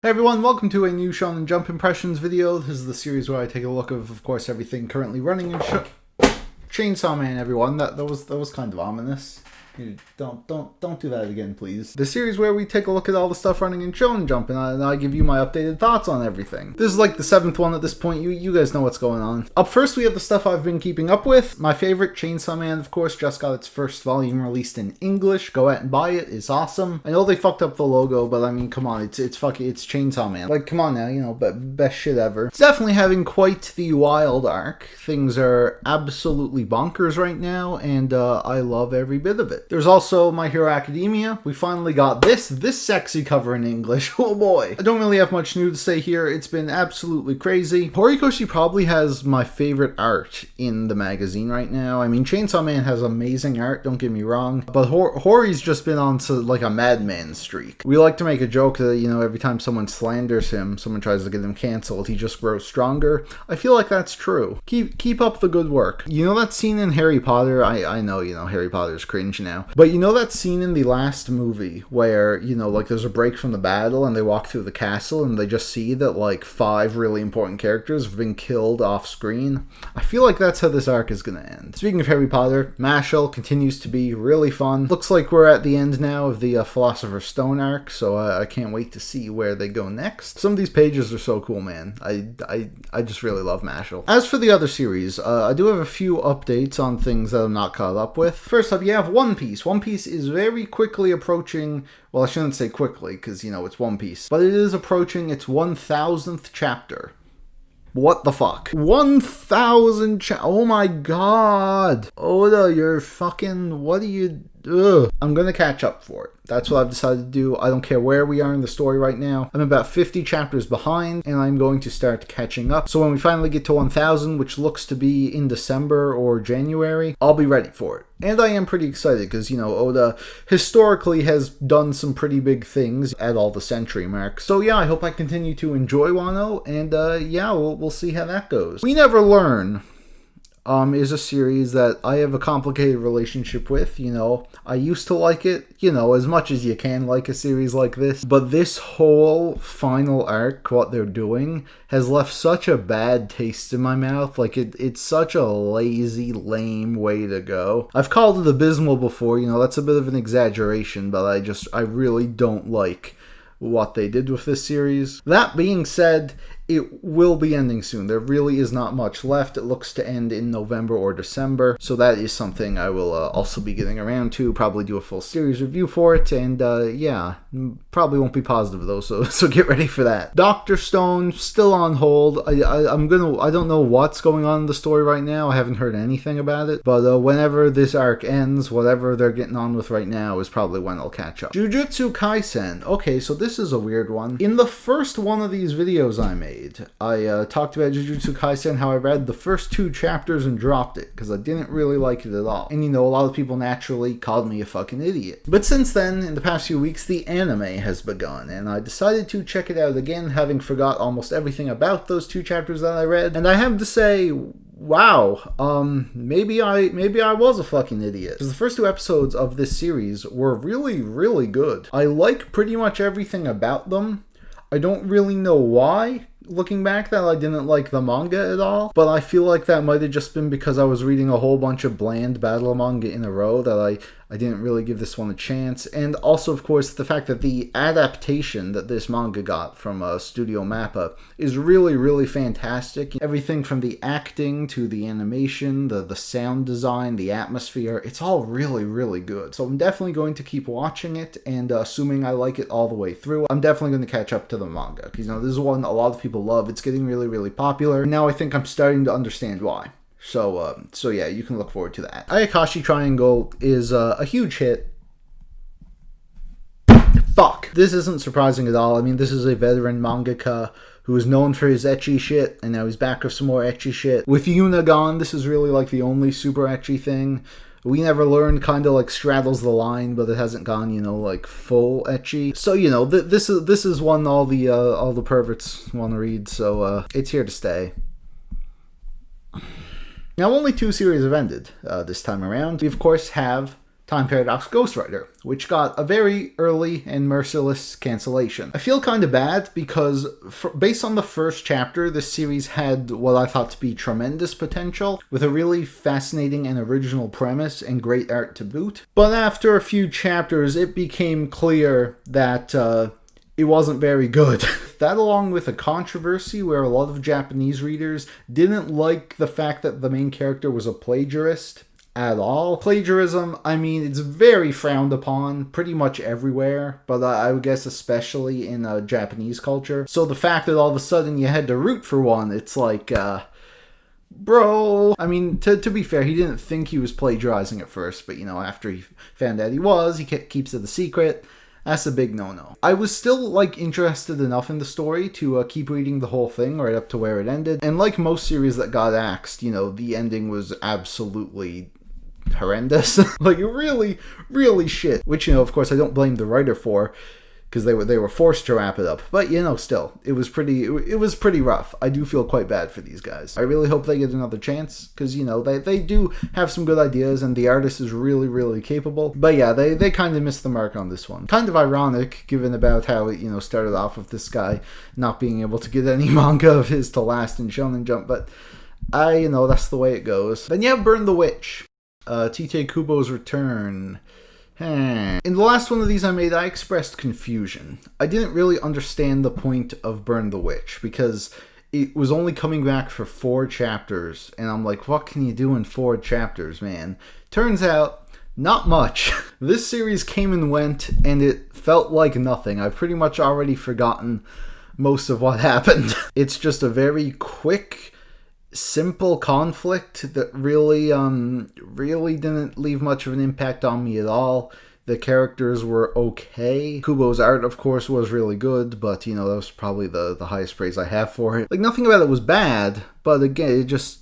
Hey everyone, welcome to a new Shonen Jump Impressions video. This is the series where I take a look of course, everything currently running in Chainsaw Man, everyone. That was kind of ominous. Don't do that again, please. The series where we take a look at all the stuff running in Shonen Jump, and I give you my updated thoughts on everything. This is like the 7th one at this point. You guys know what's going on. Up first, we have the stuff I've been keeping up with. My favorite, Chainsaw Man, of course, just got its first volume released in English. Go out and buy it. It's awesome. I know they fucked up the logo, but I mean, come on, it's Chainsaw Man. Like, come on now, you know, best shit ever. It's definitely having quite the wild arc. Things are absolutely bonkers right now, and I love every bit of it. There's also My Hero Academia. We finally got this sexy cover in English. Oh boy. I don't really have much new to say here. It's been absolutely crazy. Horikoshi probably has my favorite art in the magazine right now. I mean, Chainsaw Man has amazing art, don't get me wrong, but Hori's just been on to like a madman streak. We like to make a joke that, you know, every time someone slanders him, someone tries to get him canceled, he just grows stronger. I feel like that's true. Keep up the good work. You know that scene in Harry Potter? I know, you know, Harry Potter's cringe now. But you know that scene in the last movie where, you know, like there's a break from the battle and they walk through the castle and they just see that like 5 really important characters have been killed off screen? I feel like that's how this arc is gonna end. Speaking of Harry Potter, Mashal continues to be really fun. Looks like we're at the end now of the Philosopher's Stone arc, so I can't wait to see where they go next. Some of these pages are so cool, man. I just really love Mashal. As for the other series, I do have a few updates on things that I'm not caught up with. First up, you have One Piece. One Piece is very quickly approaching, well, I shouldn't say quickly, because, you know, it's One Piece, but it is approaching its 1000th chapter. What the fuck? 1,000 oh my god! Oda, you're fucking, what are you... Ugh. I'm gonna catch up for it. That's what I've decided to do. I don't care where we are in the story right now. I'm about 50 chapters behind, and I'm going to start catching up. So when we finally get to 1,000, which looks to be in December or January, I'll be ready for it. And I am pretty excited because, you know, Oda historically has done some pretty big things at all the century marks. So yeah, I hope I continue to enjoy Wano, and yeah, we'll see how that goes. We Never Learn is a series that I have a complicated relationship with. You know, I used to like it, you know, as much as you can like a series like this, but this whole final arc, what they're doing, has left such a bad taste in my mouth. Like, it's such a lazy, lame way to go. I've called it abysmal before, you know, that's a bit of an exaggeration, but I really don't like what they did with this series. That being said, it will be ending soon. There really is not much left. It looks to end in November or December, so that is something I will also be getting around to, probably do a full series review for it, and yeah, probably won't be positive though, so get ready for that. Dr. Stone, still on hold. I don't know what's going on in the story right now. I haven't heard anything about it, but whenever this arc ends, whatever they're getting on with right now is probably when I'll catch up. Jiu Jitsu Kaisen. Okay, so this is a weird one. In the first one of these videos I made, I talked about Jiu Jitsu Kaisen, how I read the first 2 chapters and dropped it, because I didn't really like it at all. And you know, a lot of people naturally called me a fucking idiot. But since then, in the past few weeks, the anime has begun, and I decided to check it out again, having forgot almost everything about those 2 chapters that I read. And I have to say, wow, maybe I was a fucking idiot. Because the first 2 episodes of this series were really, really good. I like pretty much everything about them. I don't really know why, looking back, that I didn't like the manga at all, but I feel like that might have just been because I was reading a whole bunch of bland battle manga in a row that I didn't really give this one a chance. And also, of course, the fact that the adaptation that this manga got from Studio Mappa is really, really fantastic. Everything from the acting to the animation, the sound design, the atmosphere, it's all really, really good. So I'm definitely going to keep watching it, and assuming I like it all the way through, I'm definitely going to catch up to the manga. Because, you know, this is one a lot of people love. It's getting really, really popular. And now I think I'm starting to understand why. So yeah, you can look forward to that. Ayakashi Triangle is a huge hit. Fuck. This isn't surprising at all. I mean, this is a veteran mangaka who is known for his ecchi shit, and now he's back with some more ecchi shit. With Yuna gone, this is really like the only super ecchi thing. We Never Learn kind of like straddles the line, but it hasn't gone, you know, like full ecchi. So, you know, this is one all the perverts want to read, so it's here to stay. Now, only 2 series have ended this time around. We, of course, have Time Paradox Ghostwriter, which got a very early and merciless cancellation. I feel kind of bad because based on the first chapter, this series had what I thought to be tremendous potential, with a really fascinating and original premise and great art to boot. But after a few chapters, it became clear that it wasn't very good. That, along with a controversy where a lot of Japanese readers didn't like the fact that the main character was a plagiarist at all. Plagiarism, I mean, it's very frowned upon pretty much everywhere, but I would guess especially in Japanese culture. So the fact that all of a sudden you had to root for one, it's like, bro. I mean, to be fair, he didn't think he was plagiarizing at first, but, you know, after he found out he was, he keeps it a secret. That's a big no-no. I was still, like, interested enough in the story to keep reading the whole thing right up to where it ended. And like most series that got axed, you know, the ending was absolutely horrendous. Like, really, really shit. Which, you know, of course, I don't blame the writer for, because they were forced to wrap it up. But, you know, still, it was pretty rough. I do feel quite bad for these guys. I really hope they get another chance, because, you know, they do have some good ideas, and the artist is really, really capable. But yeah, they kind of missed the mark on this one. Kind of ironic, given about how it, you know, started off with this guy not being able to get any manga of his to last in Shonen Jump, but you know, that's the way it goes. Then you have Burn the Witch. TJ Kubo's return. In the last one of these I made, I expressed confusion. I didn't really understand the point of Burn the Witch, because it was only coming back for 4 chapters, and I'm like, what can you do in 4 chapters, man? Turns out, not much. This series came and went, and it felt like nothing. I've pretty much already forgotten most of what happened. It's just a very quick, simple conflict that really didn't leave much of an impact on me at all. The characters were okay. Kubo's art, of course, was really good, but, you know, that was probably the highest praise I have for it. Like, nothing about it was bad, but again, it just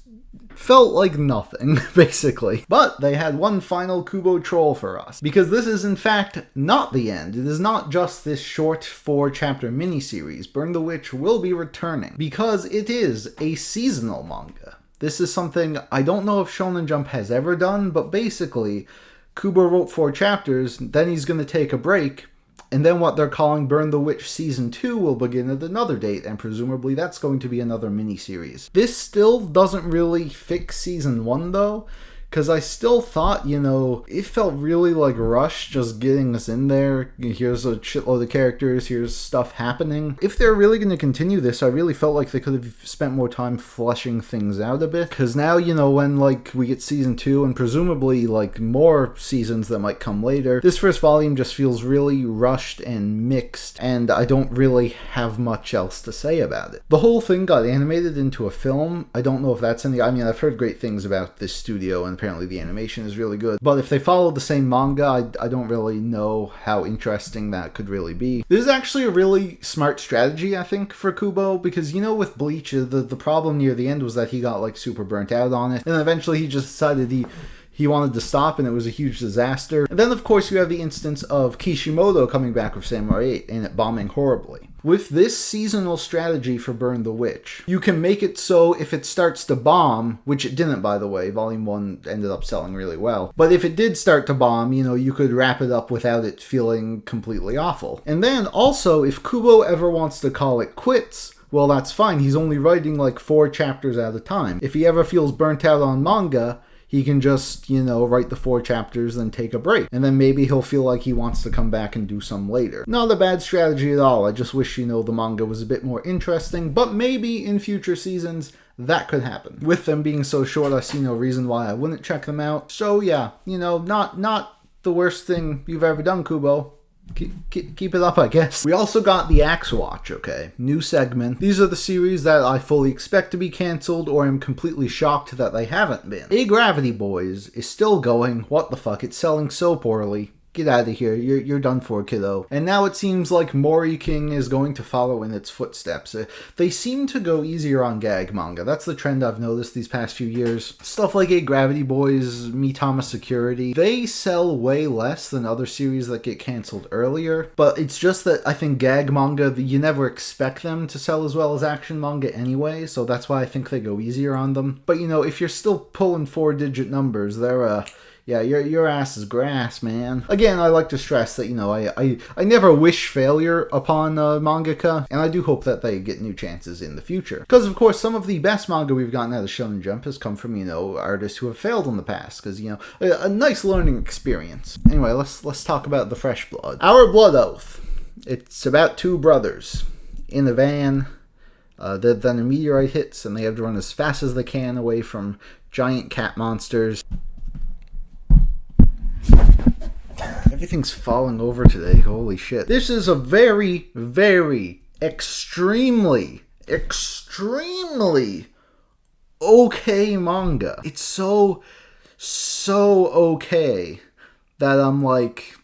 felt like nothing, basically. But they had one final Kubo troll for us, because this is, in fact, not the end. It is not just this short 4-chapter miniseries. Burn the Witch will be returning, because it is a seasonal manga. This is something I don't know if Shonen Jump has ever done, but basically, Kubo wrote 4 chapters, then he's going to take a break, and then what they're calling Burn the Witch Season 2 will begin at another date, and presumably that's going to be another miniseries. This still doesn't really fix Season 1, though, because I still thought, you know, it felt really like rushed just getting us in there. Here's a shitload of characters, here's stuff happening. If they're really going to continue this, I really felt like they could have spent more time fleshing things out a bit. Because now, you know, when, like, we get Season 2, and presumably, like, more seasons that might come later, this first volume just feels really rushed and mixed, and I don't really have much else to say about it. The whole thing got animated into a film. I don't know if that's any... I mean, I've heard great things about this studio, and apparently the animation is really good. But if they follow the same manga, I don't really know how interesting that could really be. This is actually a really smart strategy, I think, for Kubo, because, you know, with Bleach, the problem near the end was that he got, like, super burnt out on it, and then eventually he just decided he wanted to stop, and it was a huge disaster. And then, of course, you have the instance of Kishimoto coming back with Samurai 8 and it bombing horribly. With this seasonal strategy for Burn the Witch, you can make it so if it starts to bomb, which it didn't, by the way, Volume 1 ended up selling really well, but if it did start to bomb, you know, you could wrap it up without it feeling completely awful. And then, also, if Kubo ever wants to call it quits, well, that's fine. He's only writing like 4 chapters at a time. If he ever feels burnt out on manga, he can just, you know, write the 4 chapters, then take a break. And then maybe he'll feel like he wants to come back and do some later. Not a bad strategy at all. I just wish, you know, the manga was a bit more interesting, but maybe in future seasons, that could happen. With them being so short, I see no reason why I wouldn't check them out. So yeah, you know, not the worst thing you've ever done, Kubo. Keep it up, I guess. We also got the Axe Watch, okay? New segment. These are the series that I fully expect to be cancelled, or am completely shocked that they haven't been. A Gravity Boys is still going. What the fuck? It's selling so poorly. Get out of here. You're done for, kiddo. And now it seems like Mori King is going to follow in its footsteps. They seem to go easier on gag manga. That's the trend I've noticed these past few years. Stuff like A Gravity Boys, Mitama Security, they sell way less than other series that get cancelled earlier. But it's just that I think gag manga, you never expect them to sell as well as action manga anyway, so that's why I think they go easier on them. But, you know, if you're still pulling 4-digit numbers, they're Yeah, your ass is grass, man. Again, I like to stress that, you know, I never wish failure upon mangaka, and I do hope that they get new chances in the future. Because, of course, some of the best manga we've gotten out of Shonen Jump has come from, you know, artists who have failed in the past. Because, you know, a nice learning experience. Anyway, let's talk about the Fresh Blood. Our Blood Oath. It's about two brothers in a van. Then a meteorite hits, and they have to run as fast as they can away from giant cat monsters. Everything's falling over today. Holy shit. This is a very, very, extremely okay manga. It's so okay that I'm like,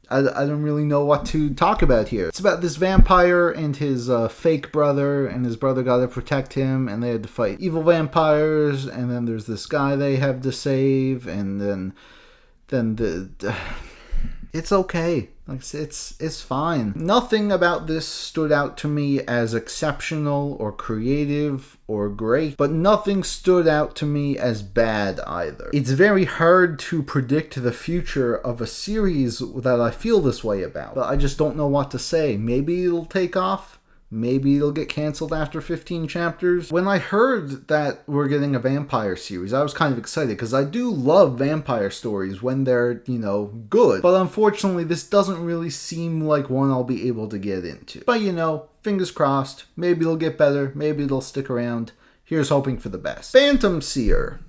I don't really know what to talk about here. It's about this vampire and his fake brother, and his brother got to protect him, and they had to fight evil vampires, and then there's this guy they have to save, and then it's okay. Like, it's fine. Nothing about this stood out to me as exceptional or creative or great, but nothing stood out to me as bad either. It's very hard to predict the future of a series that I feel this way about, but I just don't know what to say. Maybe it'll take off. Maybe it'll get canceled after 15 chapters. When I heard that we're getting a vampire series, I was kind of excited because I do love vampire stories when they're, you know, good. But unfortunately, this doesn't really seem like one I'll be able to get into. But, you know, fingers crossed. Maybe it'll get better. Maybe it'll stick around. Here's hoping for the best. Phantom Seer.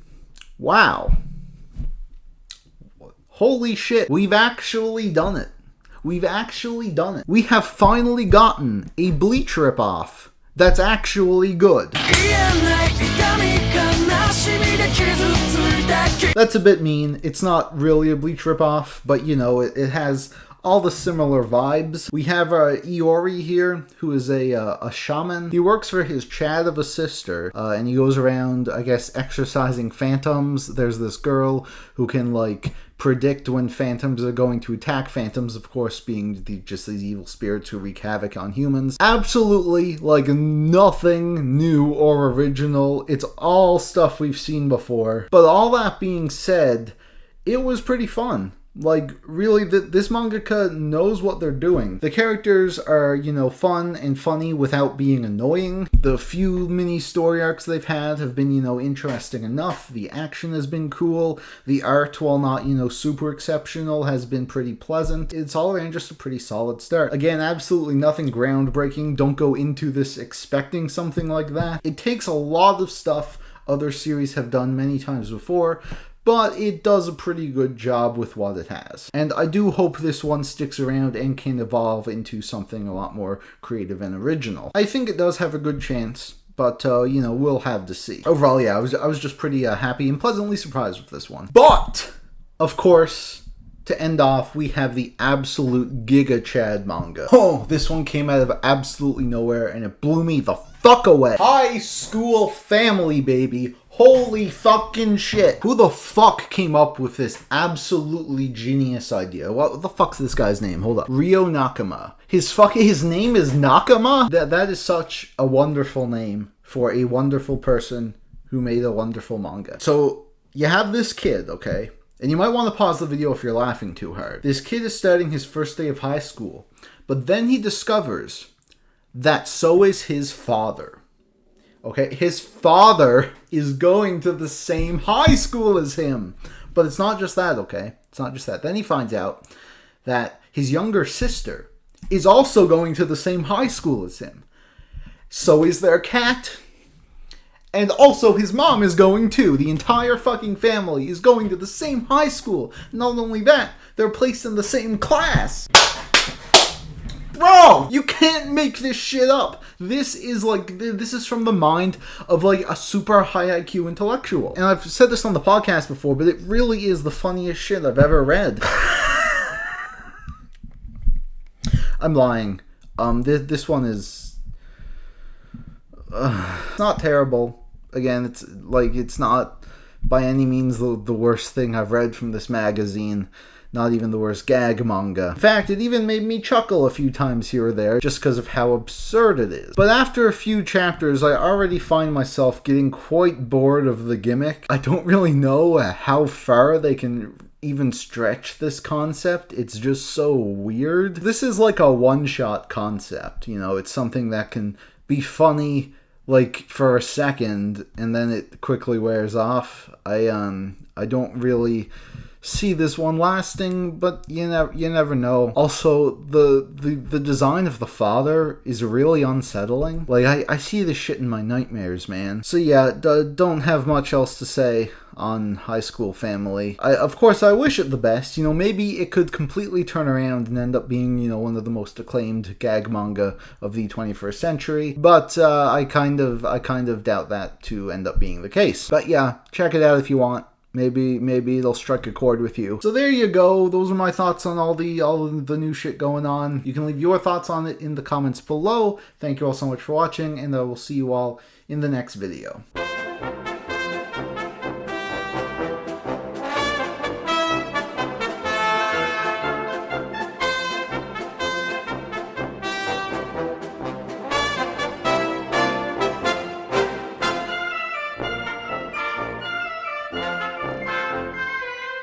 Wow. Holy shit. We've actually done it. We've actually done it. We have finally gotten a Bleach ripoff that's actually good. That's a bit mean. It's not really a Bleach ripoff, but you know, it has all the similar vibes. We have Iori here, who is a shaman. He works for his Chad of a sister, and he goes around, I guess, exorcising phantoms. There's this girl who can, like, predict when phantoms are going to attack. Phantoms, of course, being just these evil spirits who wreak havoc on humans. Absolutely, like, nothing new or original. It's all stuff we've seen before. But all that being said, it was pretty fun. Like, really, this mangaka knows what they're doing. The characters are, you know, fun and funny without being annoying. The few mini story arcs they've had have been, you know, interesting enough. The action has been cool. The art, while not, you know, super exceptional, has been pretty pleasant. It's all around just a pretty solid start. Again, absolutely nothing groundbreaking. Don't go into this expecting something like that. It takes a lot of stuff other series have done many times before, but it does a pretty good job with what it has. And I do hope this one sticks around and can evolve into something a lot more creative and original. I think it does have a good chance, but, you know, we'll have to see. Overall, yeah, I was just pretty happy and pleasantly surprised with this one. But, of course, to end off, we have the absolute Giga Chad manga. Oh, this one came out of absolutely nowhere, and it blew me the fuck away. High School Family, baby. Holy fucking shit. Who the fuck came up with this absolutely genius idea? What the fuck's this guy's name? Hold up. Ryo Nakama. His name is Nakama? That is such a wonderful name for a wonderful person who made a wonderful manga. So, you have this kid, okay? And you might want to pause the video if you're laughing too hard. This kid is starting his first day of high school, but then he discovers that so is his father. Okay, his father is going to the same high school as him. But it's not just that, okay? It's not just that. Then he finds out that his younger sister is also going to the same high school as him. So is their cat. And also his mom is going too. The entire fucking family is going to the same high school. Not only that, they're placed in the same class. Bro, you can't make this shit up. This is from the mind of like a super high IQ intellectual. And I've said this on the podcast before, but it really is the funniest shit I've ever read. I'm lying. This one is not terrible. Again, it's not by any means the worst thing I've read from this magazine. Not even the worst gag manga. In fact, it even made me chuckle a few times here or there just because of how absurd it is. But after a few chapters, I already find myself getting quite bored of the gimmick. I don't really know how far they can even stretch this concept. It's just so weird. This is like a one-shot concept, you know. It's something that can be funny like for a second and then it quickly wears off. I don't really see this one lasting, but you never know. Also, the design of the father is really unsettling. Like, I see this shit in my nightmares, man. So yeah, don't have much else to say on High School Family. Of course, I wish it the best. You know, maybe it could completely turn around and end up being, you know, one of the most acclaimed gag manga of the 21st century. But I kind of doubt that to end up being the case. But yeah, check it out if you want. Maybe it'll strike a chord with you. So there you go. Those are my thoughts on all the new shit going on. You can leave your thoughts on it in the comments below. Thank you all so much for watching, and I will see you all in the next video.